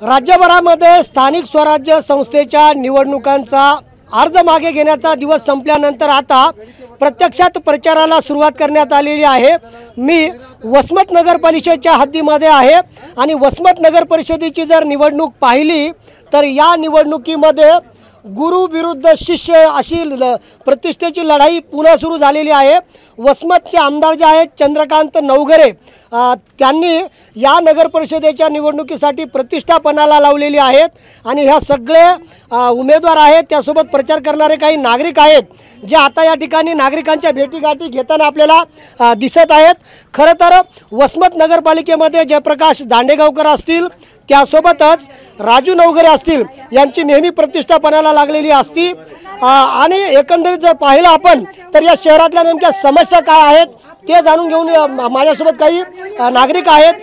राज्यभरामध्ये स्थानिक स्वराज्य संस्थेच्या निवडणुकांचा अर्ज मागे घेण्याचा दिवस संपल्यानंतर आता प्रत्यक्षात प्रचाराला सुरुवात करण्यात आलेली आहे। मी वसमत नगर परिषदेच्या हद्दीमध्ये आहे आणि वसमत नगर परिषदेची जर निवडणूक पाहिली तर या निवडणुकीमध्ये गुरु विरुद्ध शिष्य अशी प्रतिष्ठेची लढाई पुन्हा सुरू झालेली आहे। वसमतचे आमदार जे आहेत चंद्रकांत नवघरे त्यांनी या नगर परिषदेच्या निवडणुकीसाठी प्रतिष्ठा पणाला लावलेली आहेत आणि ह्या सगळे उमेदवार आहेत, त्यासोबत प्रचार करणारे काही नागरिक आहेत जे आता या ठिकाणी नागरिकांच्या भेटीगाठी घेताना आपल्याला दिसत आहेत। खरं तर वसमत नगरपालिकेमध्ये जयप्रकाश दांडेगावकर असतील, त्यासोबतच राजू नवघरे असतील, यांची नेहमी प्रतिष्ठा पणाला लागलेली असती आणि एकंदरीत जर पाहिलं आपण तर या शहरातल्या नेमक्या समस्या काय आहेत ते जाणून घेऊन माझ्यासोबत काही नागरिक आहेत,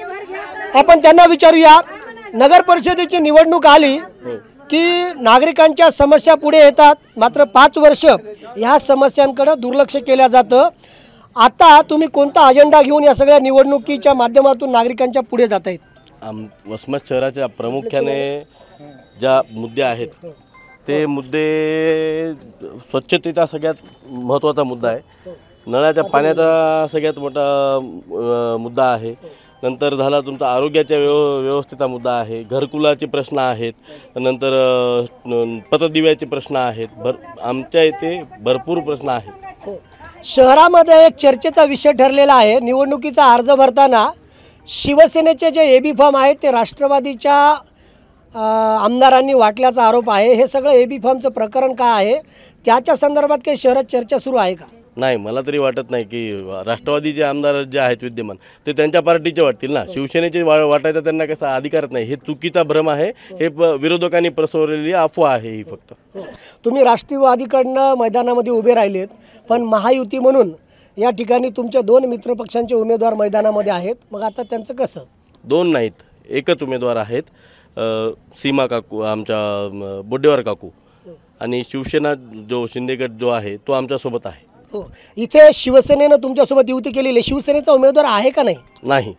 आपण त्यांना विचारूया। नगर परिषदेची निवडणूक आली की नागरिकांच्या समस्या पुढे येतात, मात्र 5 वर्ष ह्या समस्यांकडे दुर्लक्ष केलं जातं। आता तुम्ही कोणता अजेंडा घेऊन या सगळ्या निवडणुकीच्या माध्यमातून नागरिकांच्या पुढे जात आहेत? वसमत शहराच्या प्रामुख्याने ज्या मुद्दे आहेत ते मुद्दे स्वच्छतेचा सगळ्यात महत्त्वाचा मुद्दा आहे, नळाच्या पाण्याचा सगळ्यात मोठा मुद्दा आहे, नंतर झाला तुमचा आरोग्याच्या व्यवस्थेचा मुद्दा आहे, घरकुलाचे प्रश्न आहेत, नंतर पतदिव्याचे प्रश्न आहेत, आमच्या इथे भरपूर प्रश्न आहेत। शहरामध्ये एक चर्चेचा विषय ठरलेला आहे, निवडणुकीचा अर्ज भरताना शिवसेनेचे जे एबी फॉर्म आहेत ते राष्ट्रवादीच्या आमदारांनी वाटल्याचा आरोप आहे। हे सगळं एबी फॉर्मचं प्रकरण काय आहे, त्याच्या संदर्भात काही शहरात चर्चा सुरू आहे का? नाही, मला तरी वाटत नाही की राष्ट्रवादीचे आमदार जे आहेत विद्यमान ते त्यांच्या पार्टीचे वाटतील ना, शिवसेनेचे वाटायचा त्यांना कसा अधिकारच नाही। हे चुकीचा भ्रम आहे, हे विरोधकांनी पसरवलेली अफवा आहे ही फक्त। तुम्ही राष्ट्रवादीकडनं मैदानामध्ये उभे राहिलेत, पण महायुती म्हणून या ठिकाणी तुमच्या 2 मित्रपक्षांचे उमेदवार मैदानामध्ये आहेत, मग आता त्यांचं कसं? 2 नाहीत, एकच उमेदवार आहेत, सीमा काकू आमच्या बोड्डेवार काकू आणि शिवसेना जो शिंदेगट जो आहे तो आमच्यासोबत आहे। हो, इथे शिवसेनेनं तुमच्यासोबत युती केलेली आहे, शिवसेनेचा उमेदवार आहे का नाही? नाही,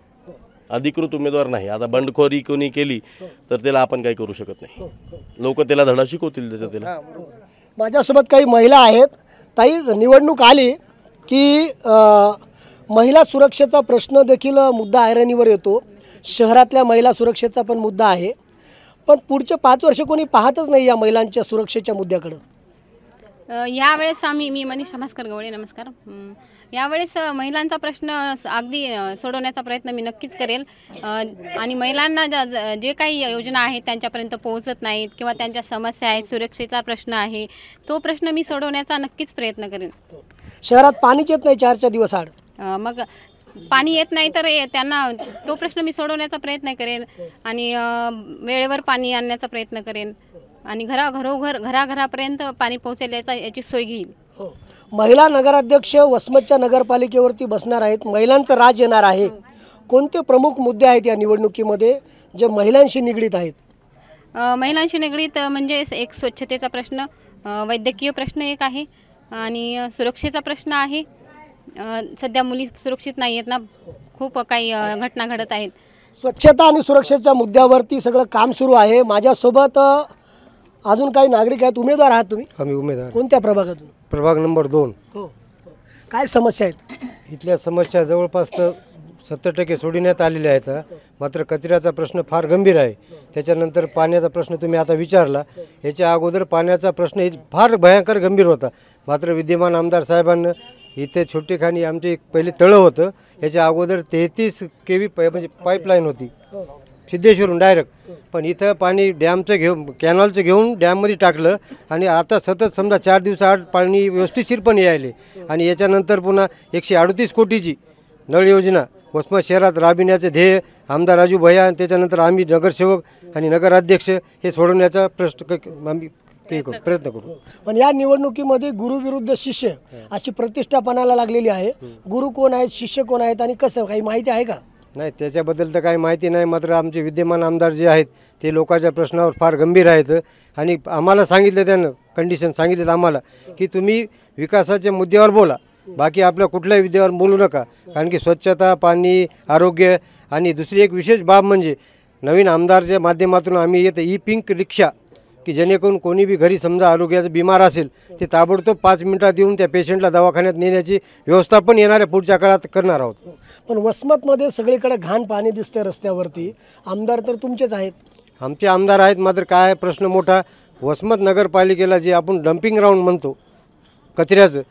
अधिकृत उमेदवार नाही। आता बंडखोरी कोणी केली तर त्याला आपण काही करू शकत नाही, लोक त्याला धडा शिकवतील त्याला। माझ्यासोबत काही महिला आहेत। ताई, निवडणूक आली की महिला सुरक्षेचा प्रश्न देखील मुद्दा ऐरणीवर येतो, शहरातल्या महिला सुरक्षेचा पण मुद्दा आहे, पण पुढचे 5 वर्ष कोणी पाहतच नाही या महिलांच्या सुरक्षेच्या मुद्द्याकडे। यावेळेस मी मनीषा भास्कर गवळे, नमस्कार। यावेळेस महिलांचा प्रश्न अगदी सोडवण्याचा प्रयत्न मी नक्कीच करेल आणि महिलांना जे काही योजना आहेत त्यांच्यापर्यंत पोहोचत नाहीत किंवा त्यांच्या समस्या आहेत, सुरक्षेचा प्रश्न आहे, तो प्रश्न मी सोडवण्याचा नक्कीच प्रयत्न करेन। शहरात पाणीच येत नाही 4 दिवस आड, मग पाणी येत नाही तर त्यांना तो प्रश्न मी सोडवण्याचा प्रयत्न करेन आणि वेळेवर पाणी आणण्याचा प्रयत्न करेन आणि घराघरापर्यंत पाणी पोहोचेल याची सोय घेईल। हो, महिला नगराध्यक्ष वसमतच्या नगरपालिकेवरती बसणार आहेत, महिलांचं राज येणार आहे। कोणते प्रमुख मुद्दे आहेत या निवडणुकीमध्ये जे महिलांशी निगडीत आहेत? महिलांशी निगडीत म्हणजे एक स्वच्छतेचा प्रश्न, वैद्यकीय प्रश्न एक आहे आणि सुरक्षेचा प्रश्न आहे। सध्या मुली सुरक्षित नाही आहेत ना, खूप काही घटना घडत आहेत। स्वच्छता आणि सुरक्षेच्या मुद्द्यावरती सगळं काम सुरू आहे। माझ्यासोबत अजून काही नागरिक आहेत, उमेदवार आहात तुम्ही? आम्ही उमेदवार। कोणत्या प्रभागातून? प्रभाग नंबर 2। हो, काय समस्या आहेत? इथल्या समस्या जवळपास 70% सोडविण्यात आलेल्या आहेत, मात्र कचऱ्याचा प्रश्न फार गंभीर आहे। त्याच्यानंतर पाण्याचा प्रश्न तुम्ही आता विचारला, याच्या अगोदर पाण्याचा प्रश्न फार भयंकर गंभीर होता, मात्र विद्यमान आमदार साहेबांना इथे छोटेखानी आमचे एक पहिले तळं होतं, याच्या अगोदर 33 kV म्हणजे पाईपलाईन होती सिद्धेश्वरून डायरेक्ट, पण इथं पाणी डॅमचं घेऊन कॅनॉलचं घेऊन डॅममध्ये टाकलं आणि आता सतत समजा 4 दिवसाआड पाणी व्यवस्थितशीरपणे यायले आणि याच्यानंतर पुन्हा 138 कोटीची नळ योजना वसमत शहरात राबविण्याचे ध्येय आमदार राजू भैया आणि त्याच्यानंतर आम्ही नगरसेवक आणि नगराध्यक्ष हे सोडवण्याचा आम्ही प्रयत्न करू। पण या निवडणुकीमध्ये गुरु विरुद्ध शिष्य अशी प्रतिष्ठा पणाला लागलेली आहे, गुरु कोण आहेत, शिष्य कोण आहेत आणि कसं, काही माहिती आहे का? नाही, त्याच्याबद्दल तर काही माहिती नाही, मात्र आमचे विद्यमान आमदार जे आहेत ते लोकांच्या प्रश्नावर फार गंभीर आहेत आणि आम्हाला सांगितलं, त्यानं कंडिशन सांगितलं आम्हाला की तुम्ही विकासाच्या मुद्द्यावर बोला, बाकी आपल्या कुठल्याही मुद्द्यावर बोलू नका, कारण की स्वच्छता, पाणी, आरोग्य आणि दुसरी एक विशेष बाब म्हणजे नवीन आमदारच्या माध्यमातून आम्ही येतं ई पिंक रिक्षा की जेणेकरून कोणी बी घरी समजा आरोग्याचं बिमार असेल ते ताबडतोब 5 मिनिटात येऊन त्या पेशंटला दवाखान्यात नेण्याची व्यवस्था पण येणाऱ्या पुढच्या काळात करणार आहोत. पण वसमतमध्ये सगळीकडे घाण पाणी दिसते रस्त्यावरती, आमदार तर तुमचेच आहेत. आमचे आमदार आहेत, मात्र काय आहे प्रश्न मोठा, वसमत नगरपालिकेला जे आपण डम्पिंग ग्राउंड म्हणतो कचऱ्याचं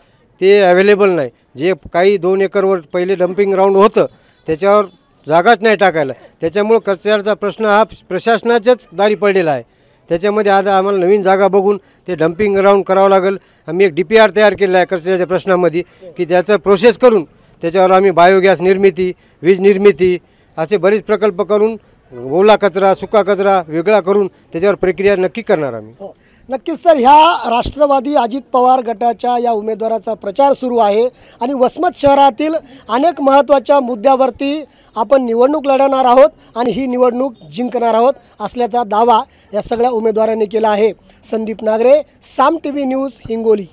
ते अवेलेबल नाही. जे काही 2 एकरवर पहिले डम्पिंग ग्राउंड होतं त्याच्यावर जागाच नाही टाकायला, त्याच्यामुळं कचऱ्याचा प्रश्न हा प्रशासनाच्याच दारी पडलेला आहे. त्याच्यामध्ये आज आम्हाला नवीन जागा बघून ते डम्पिंग ग्राउंड करावं लागेल. आम्ही एक DPR तयार केलेला आहे कचऱ्याच्या प्रश्नामध्ये की त्याचं प्रोसेस करून त्याच्यावर आम्ही बायोगॅस निर्मिती, वीज निर्मिती असे बरेच प्रकल्प करून ओला कचरा सुका कचरा वेगळा करून त्याच्यावर प्रक्रिया नक्की करणार आम्ही. हो, नक्कीच. तर ह्या राष्ट्रवादी अजित पवार गटाच्या या उमेदवाराचा प्रचार सुरू आहे आणि वसमत शहरातील अनेक महत्त्वाच्या मुद्द्यावरती आपण निवडणूक लढवणार आहोत आणि ही निवडणूक जिंकणार आहोत असल्याचा दावा या सगळ्या उमेदवारांनी केला आहे. संदीप नागरे, साम TV न्यूज, हिंगोली.